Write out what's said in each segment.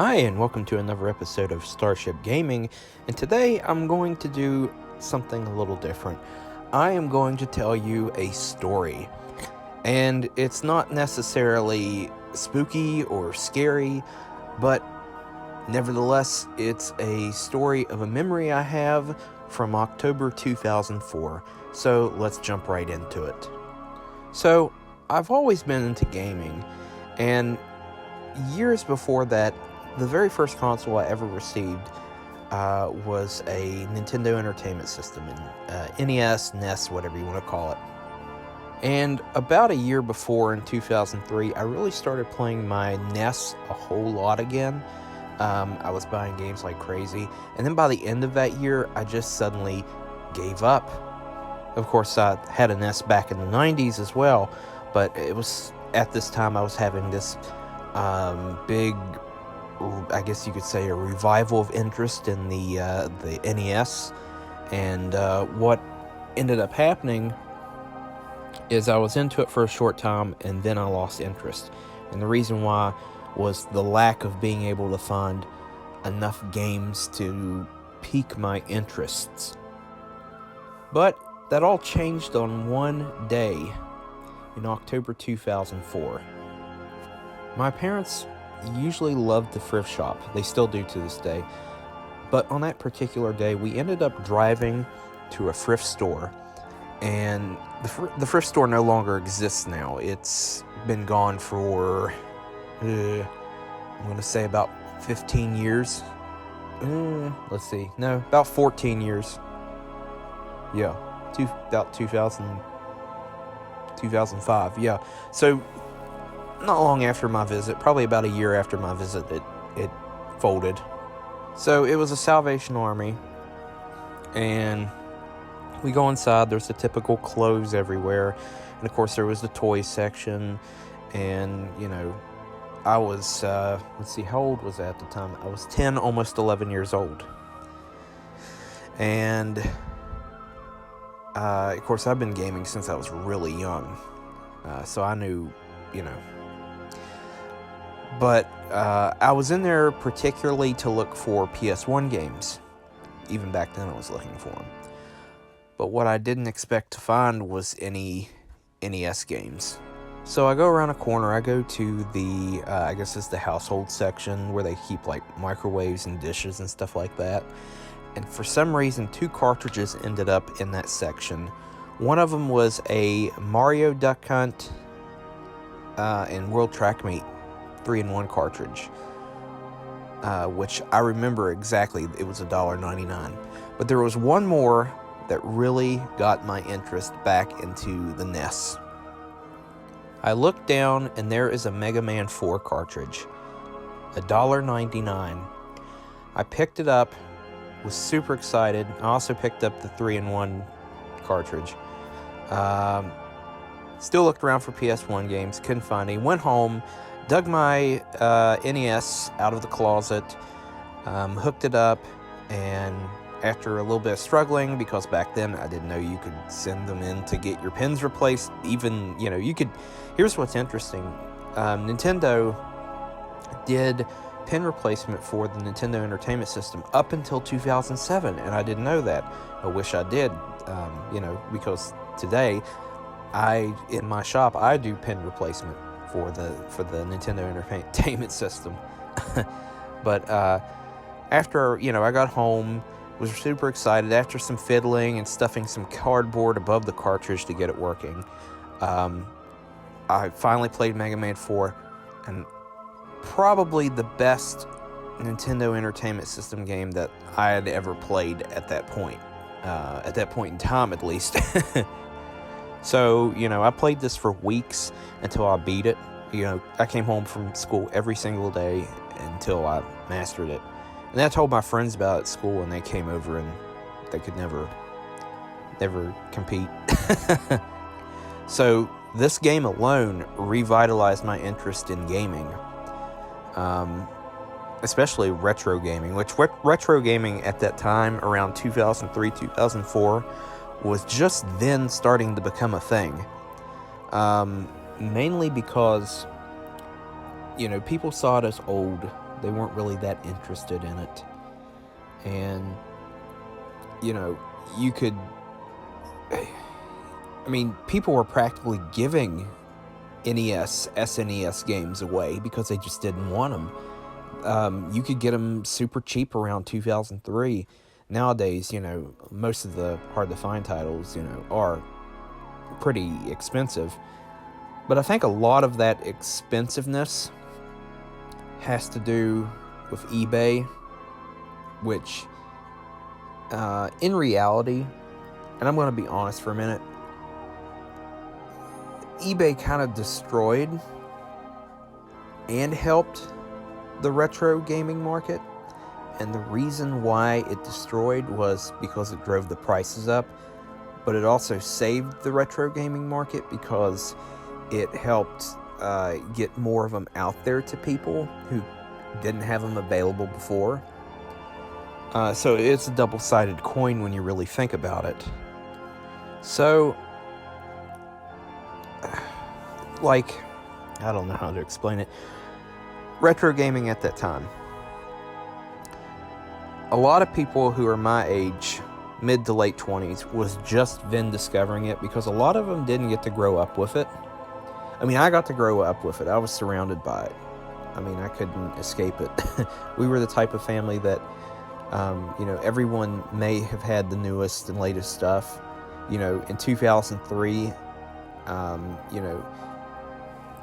Hi, and welcome to another episode of Starship Gaming, and today I'm going to do something a little different. I am going to tell you a story, and it's not necessarily spooky or scary, but nevertheless, it's a story of a memory I have from October 2004, so let's jump right into it. So, I've always been into gaming, and years before that, the very first console I ever received was a Nintendo Entertainment System, NES, NES, whatever you want to call it. And about a year before, in 2003, I really started playing my NES a whole lot again. I was buying games like crazy, and then by the end of that year, I just suddenly gave up. Of course, I had a NES back in the 90s as well, but it was at this time I was having this big, I guess you could say, a revival of interest in the NES, and what ended up happening is I was into it for a short time, and then I lost interest. And the reason why was the lack of being able to find enough games to pique my interests. But that all changed on one day in October 2004. My parents usually loved the thrift shop. They still do to this day. But on that particular day, we ended up driving to a thrift store. And the thrift store no longer exists now. It's been gone for, I'm going to say about 15 years. Let's see. No, about 14 years. Yeah, about 2005. Yeah. So not long after my visit, probably about a year after my visit, it folded. So it was a Salvation Army, and we go inside. There's the typical clothes everywhere, and of course there was the toy section. And I was let's see, how old was I at the time? I was 10, almost 11 years old, and of course I've been gaming since I was really young, so I knew, But I was in there particularly to look for PS1 games. Even back then I was looking for them. But what I didn't expect to find was any NES games. So I go around a corner, I go to the, I guess it's the household section, where they keep like microwaves and dishes and stuff like that. And for some reason, 2 cartridges ended up in that section. One of them was a Mario Duck Hunt and World Track Meet 3-in-1 cartridge, which I remember exactly. It was $1.99. But there was one more that really got my interest back into the NES. I looked down, and there is a Mega Man 4 cartridge, $1.99. I picked it up, was super excited. I also picked up the 3-in-1 cartridge. Still looked around for PS1 games, couldn't find any. Went home, dug my NES out of the closet, hooked it up, and after a little bit of struggling, because back then I didn't know you could send them in to get your pins replaced. Even, you could. Here's what's interesting. Nintendo did pin replacement for the Nintendo Entertainment System up until 2007, and I didn't know that. I wish I did, because today, in my shop, I do pin replacement for the Nintendo Entertainment System. But after I got home, was super excited. After some fiddling and stuffing some cardboard above the cartridge to get it working, I finally played Mega Man 4, and probably the best Nintendo Entertainment System game that I had ever played at that point in time, at least. So, I played this for weeks until I beat it. I came home from school every single day until I mastered it. And then I told my friends about it at school, and they came over, and they could never compete. So this game alone revitalized my interest in gaming, especially retro gaming, which retro gaming at that time, around 2003, 2004, was just then starting to become a thing. Mainly because, people saw it as old They weren't really that interested in it. And, you could... I mean, people were practically giving NES, SNES games away because they just didn't want them. You could get them super cheap around 2003. Nowadays, most of the hard-to-find titles, are pretty expensive. But I think a lot of that expensiveness has to do with eBay, which, in reality, and I'm going to be honest for a minute, eBay kind of destroyed and helped the retro gaming market. And the reason why it destroyed was because it drove the prices up, but it also saved the retro gaming market because it helped get more of them out there to people who didn't have them available before. So it's a double-sided coin when you really think about it. So, I don't know how to explain it. Retro gaming at that time. A lot of people who are my age, mid to late 20s, was just then discovering it because a lot of them didn't get to grow up with it. I mean, I got to grow up with it. I was surrounded by it. I mean, I couldn't escape it. We were the type of family that, everyone may have had the newest and latest stuff. In 2003,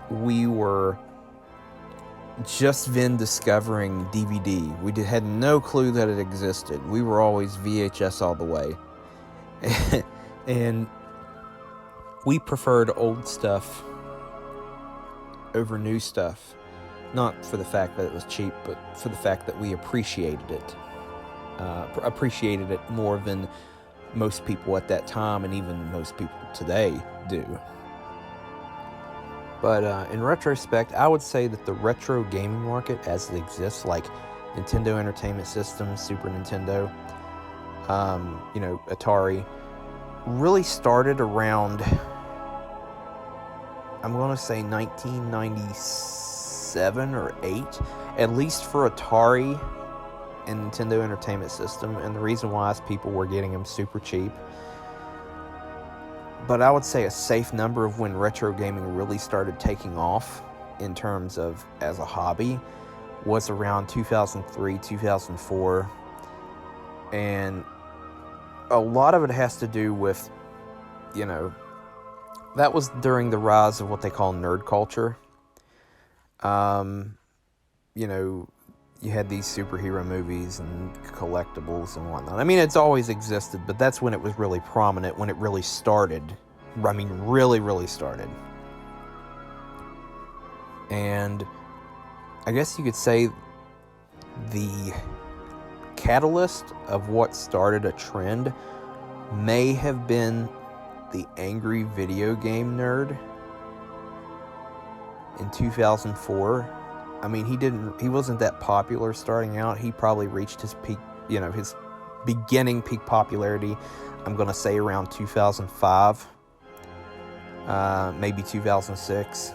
we were just then discovering DVD. We had no clue that it existed. We were always VHS all the way. And we preferred old stuff over new stuff. Not for the fact that it was cheap, but for the fact that we appreciated it. Appreciated it more than most people at that time, and even most people today do. But in retrospect, I would say that the retro gaming market as it exists, like Nintendo Entertainment System, Super Nintendo, Atari, really started around, I'm going to say 1997 or 8, at least for Atari and Nintendo Entertainment System. And the reason why is people were getting them super cheap. But I would say a safe number of when retro gaming really started taking off in terms of as a hobby was around 2003, 2004. And a lot of it has to do with, that was during the rise of what they call nerd culture. You had these superhero movies and collectibles and whatnot. I mean, it's always existed, but that's when it was really prominent, when it really started. I mean, really, really started. And I guess you could say the catalyst of what started a trend may have been the angry video game nerd in 2004. I mean, he wasn't that popular starting out. He probably reached his peak, his beginning peak popularity, I'm going to say around 2005, maybe 2006.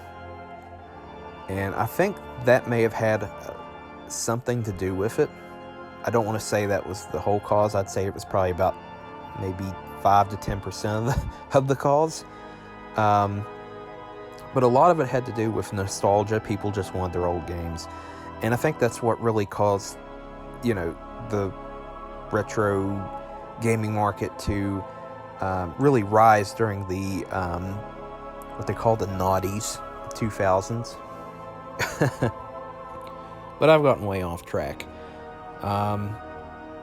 And I think that may have had something to do with it. I don't want to say that was the whole cause. I'd say it was probably about maybe 5 to 10% of the cause. But a lot of it had to do with nostalgia. People just wanted their old games. And I think that's what really caused, the retro gaming market to really rise during the, what they call the noughties, 2000s. But I've gotten way off track. I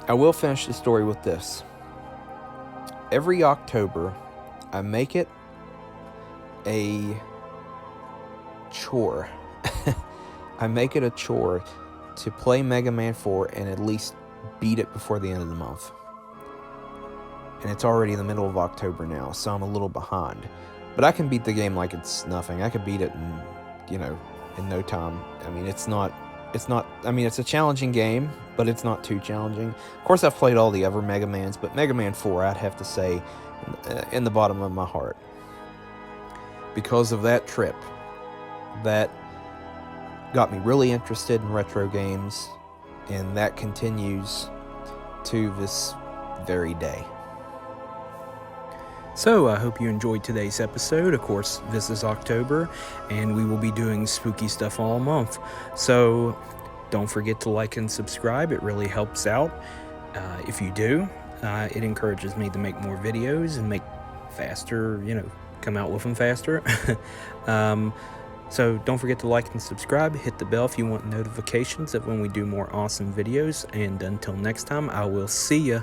will finish the story with this. Every October, I make it a chore. I make it a chore to play Mega Man 4 and at least beat it before the end of the month. And it's already the middle of October now, so I'm a little behind. But I can beat the game like it's nothing. I could beat it in, in no time. I mean, it's a challenging game, but it's not too challenging. Of course, I've played all the other Mega Mans, but Mega Man 4, I'd have to say, in the bottom of my heart. Because of that trip, that got me really interested in retro games, and that continues to this very day. So I hope you enjoyed today's episode. Of course, this is October, and we will be doing spooky stuff all month. So don't forget to like and subscribe. It really helps out. If you do, it encourages me to make more videos and make faster, come out with them faster. So don't forget to like and subscribe. Hit the bell if you want notifications of when we do more awesome videos. And until next time, I will see ya.